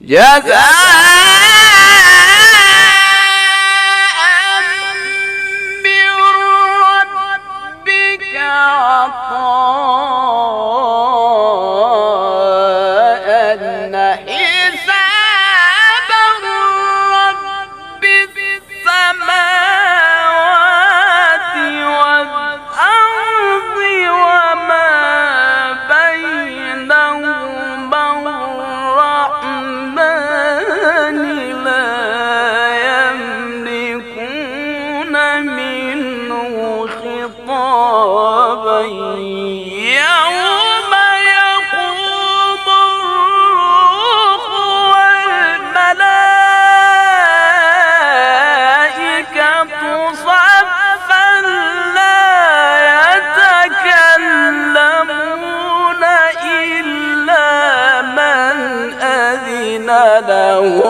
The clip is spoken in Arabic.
جزاء من ربك عطاء حسابا رب السماوات والأرض وما بينهما الرحمن لا يملكون منه خطابا يوم يقوم الروح والملائكة صفا لا يتكلمون إلا من أذن له